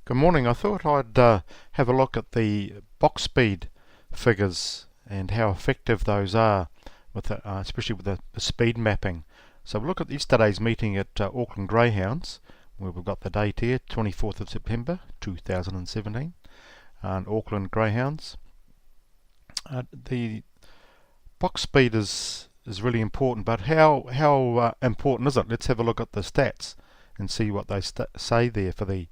Good morning. I thought I'd have a look at the box speed figures and how effective those are, with especially with the speed mapping. So we'll look at yesterday's meeting at Auckland Greyhounds, where we've got the date here, 24th of September 2017, and Auckland Greyhounds. The box speed is really important, but how important is it? Let's have a look at the stats and see what they say there for the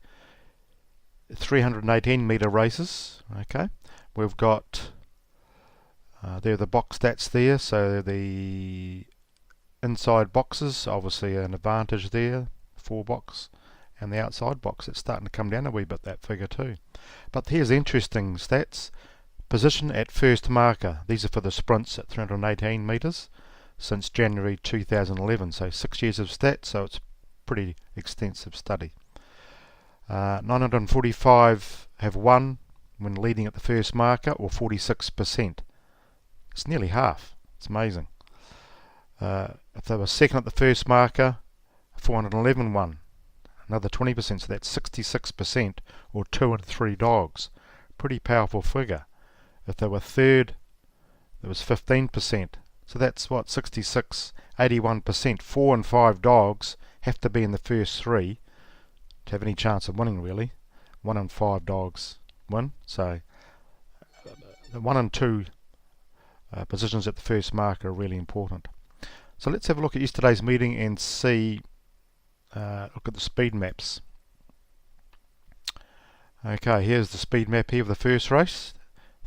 318 metre races. Okay, we've got there are the box stats there, so the inside boxes obviously an advantage there, 4 box, and the outside box it's starting to come down a wee bit, that figure too. But here's interesting stats. Position at first marker, these are for the sprints at 318 metres since January 2011, so 6 years of stats, so it's pretty extensive study. 945 have won when leading at the first marker, or 46%. It's nearly half. It's amazing. If they were second at the first marker, 411 won. Another 20%, so that's 66%, or 2 and 3 dogs. Pretty powerful figure. If they were third, there was 15%. So that's what, 66, 81%. 4 and 5 dogs have to be in the first 3 to have any chance of winning, really. 1 and 5 dogs win. So the 1 and 2 positions at the first marker are really important. So let's have a look at yesterday's meeting and see, look at the speed maps. Okay, here's the speed map here of the first race,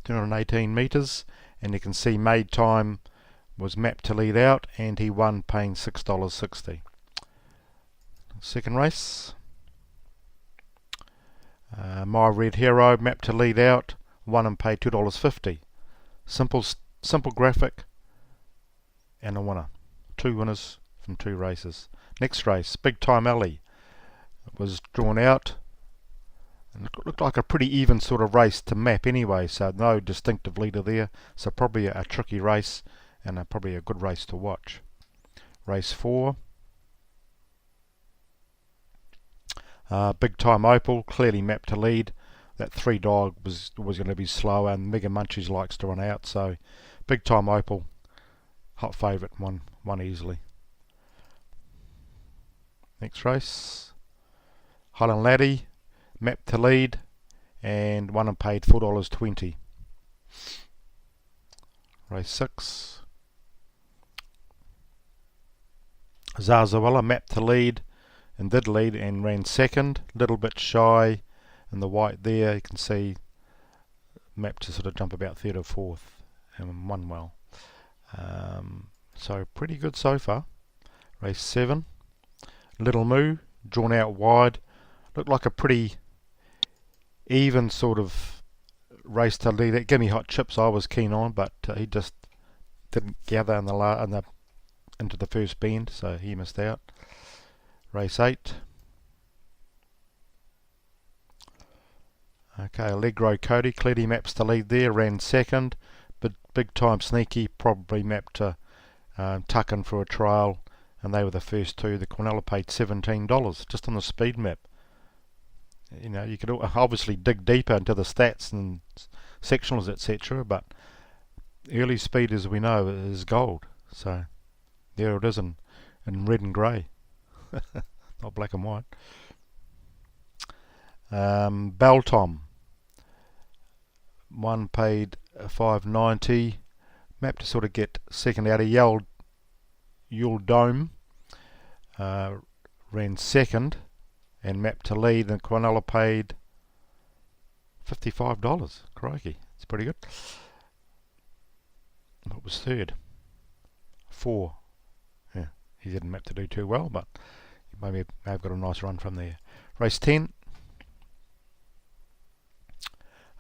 218 metres, and you can see made time was mapped to lead out, and he won paying $6.60. Second race, My Red Hero mapped to lead out, won and paid $2.50. Simple graphic and a winner. 2 winners from 2 races. Next race, Big Time Alley, was drawn out and looked like a pretty even sort of race to map anyway, so no distinctive leader there, so probably a tricky race and probably a good race to watch. Race 4, Big Time Opal, clearly mapped to lead. That 3 dog was going to be slower, and Mega Munchies likes to run out, so Big Time Opal, hot favourite, won easily. Next race, Highland Laddie, mapped to lead and won and paid $4.20. Race 6, Zarzawella, mapped to lead and did lead and ran second, little bit shy in the white there. You can see mapped to sort of jump about third or fourth and won well. So pretty good so far. Race 7, Little Moo, drawn out wide, looked like a pretty even sort of race to lead. That Gimme Hot Chips I was keen on, but he just didn't gather into the first bend, so he missed out. Race 8, okay, Allegro Cody, clearly maps to lead there, ran second, but Big Time Sneaky probably mapped to tuck in for a trial, and they were the first 2. The Quinella paid $17 just on the speed map. You know, you could obviously dig deeper into the stats and sectionals, etc., but early speed, as we know, is gold. So there it is in red and grey. Not black and white. Bell Tom, one paid $5.90, mapped to sort of get second out of Yule Dome, ran second and mapped to lead, and Quinella paid $55. Crikey, it's pretty good. What was third? 4. Yeah, he didn't map to do too well, but maybe may have got a nice run from there. Race 10,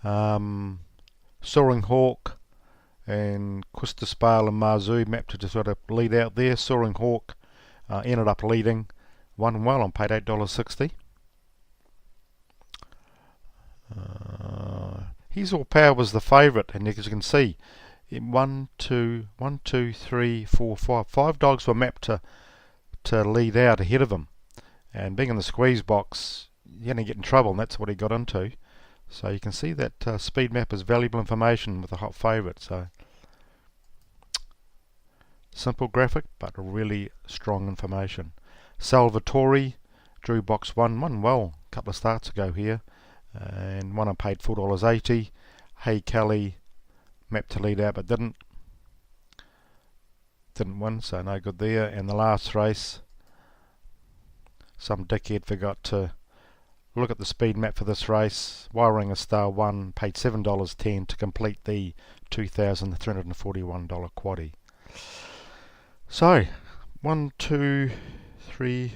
Soaring Hawk and Quistaspale and Marzu mapped to sort of lead out there. Soaring Hawk ended up leading, won well and paid $8.60. He's All Power was the favourite, and as you can see, 1, 2, 3, 4, 5. 5 dogs were mapped to lead out ahead of him, and being in the squeeze box, you're going to get in trouble, and that's what he got into. So you can see that speed map is valuable information with a hot favourite. So simple graphic, but really strong information. Salvatore drew box 1, won well a couple of starts ago here, and one I paid $4.80. Hey Kelly mapped to lead out but didn't win, so no good there. And the last race, some dickhead forgot to look at the speed map for this race. Wiring a Star 1 paid $7.10 to complete the $2,341 quaddie. So 1, 2, 3,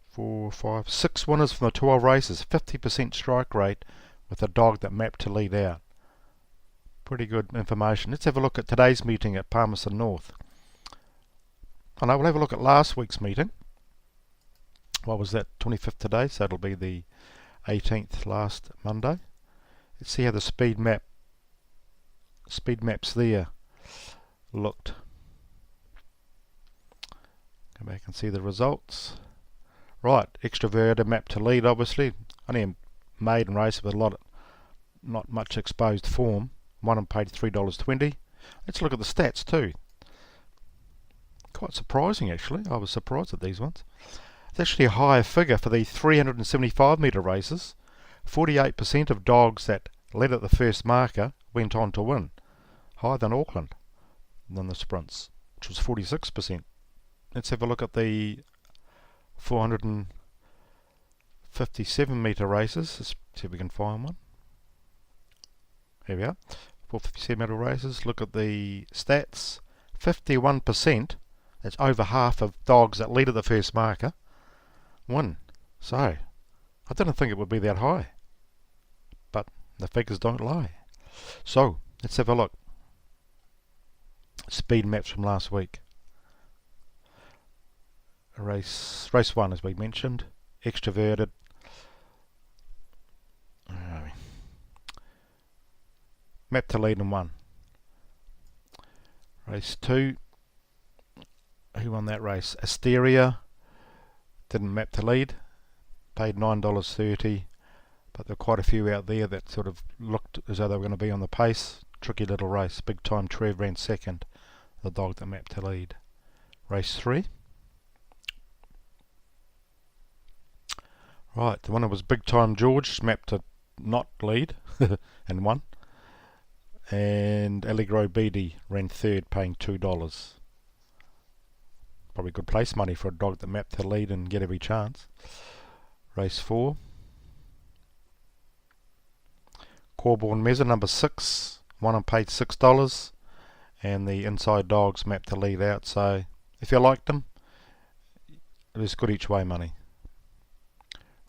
4, 5, 6 winners from the 12 races, 50% strike rate with a dog that mapped to lead out. Pretty good information. Let's have a look at today's meeting at Palmerston North. Oh no, we'll have a look at last week's meeting. What was that, 25th today, so it'll be the 18th last Monday. Let's see how the speed maps there looked. Go back and see the results. Right, Extroverted mapped to lead, obviously. Only a maiden race with not much exposed form. One and paid $3.20. Let's look at the stats too. Quite surprising actually. I was surprised at these ones. It's actually a higher figure for the 375 metre races. 48% of dogs that led at the first marker went on to win. Higher than Auckland, than the sprints, which was 46%. Let's have a look at the 457 metre races. Let's see if we can find one. Here we are. 457 metre races. Look at the stats. 51%, that's over half of dogs that lead at the first marker, win. So, I didn't think it would be that high. But the figures don't lie. So, let's have a look. Speed maps from last week. Race 1, as we mentioned. Extroverted. Map to lead and won. Race 2. Who won that race? Asteria. Didn't map to lead. Paid $9.30. But there were quite a few out there that sort of looked as though they were going to be on the pace. Tricky little race. Big Time Trev ran second. The dog that mapped to lead. Race 3. Right, the winner was Big Time George, mapped to not lead and won. And Allegro Beatty ran third, paying $2. Probably good place money for a dog that mapped to lead and get every chance. Race 4. Corborn Mezza, number 6, won and paid $6. And the Inside Dogs mapped to lead out, so if you liked them, it was good each way money.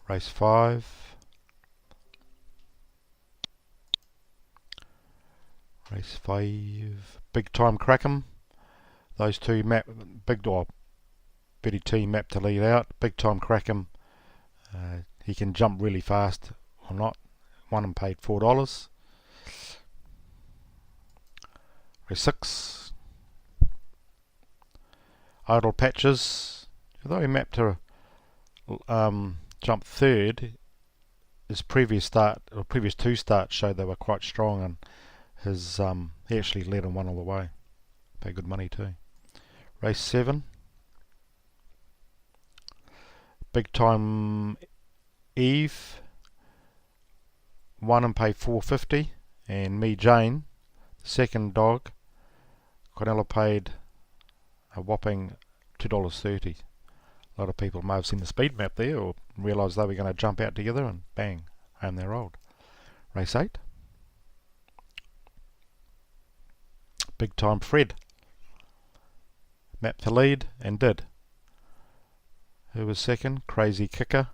Race 5. Race 5. Big Time Crackham. Those two Betty T mapped to lead out. Big Time Crackham. He can jump really fast or not. Won and paid $4. Race 6. Idle Patches. Although he mapped to jump third, his previous two starts showed they were quite strong, and his he actually led and won all the way. Paid good money too. Race 7. Big Time Eve won and paid $4.50, and Me Jane, the second dog, Cornella, paid a whopping $2.30. A lot of people may have seen the speed map there or realised they were going to jump out together, and bang, home they rolled. Race 8. Big Time Fred mapped to lead and did. Who was second? Crazy Kicker.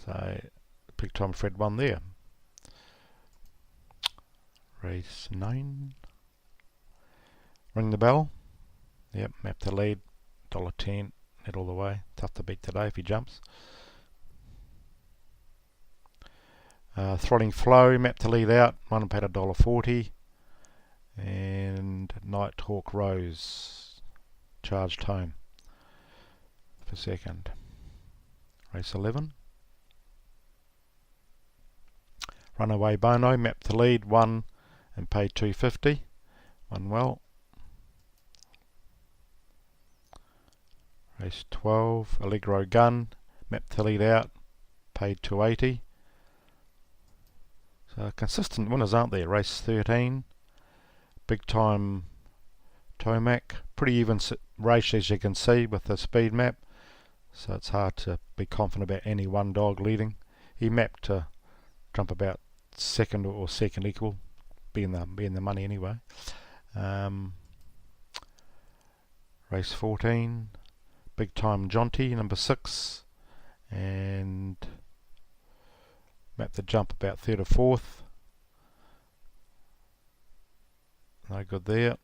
So Big Time Fred won there. Race 9. Ring the Bell. Yep, mapped to lead. $1.10, net all the way. Tough to beat today if he jumps. Throttling Flow, mapped to lead out. Won and paid $1.40. And Nighthawk Rose charged home. for second. Race 11. Runaway Bono, mapped to lead, won and paid $2.50. Won well. Race 12. Allegro Gun, mapped to lead out, paid $2.80. So consistent winners, aren't there? Race 13. Big Time Tomac. Pretty even race, as you can see, with the speed map. So it's hard to be confident about any one dog leading. He mapped to jump about second or second equal, being the money anyway. Race 14. Big Time Jonty, number 6, and mapped the jump about third or fourth. No good there.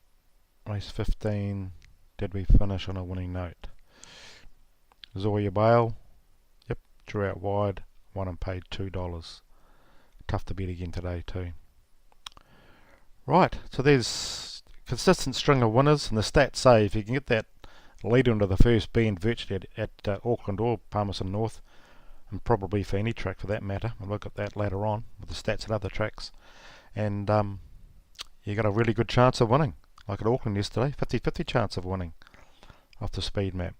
Race 15. Did we finish on a winning note? Zoya Bale, yep, drew out wide, won and paid $2. Tough to beat again today too. Right, so there's consistent string of winners, and the stats say if you can get that lead into the first bend virtually at Auckland or Palmerston North, and probably for any track for that matter, we'll look at that later on with the stats at other tracks, and you got a really good chance of winning, like at Auckland yesterday, 50-50 chance of winning off the speed map.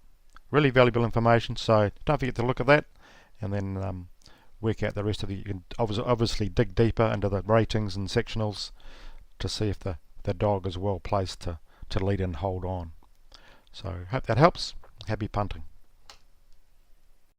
Really valuable information, so don't forget to look at that, and then work out the rest of it. You can obviously dig deeper into the ratings and sectionals to see if the dog is well placed to lead and hold on. So hope that helps. Happy punting.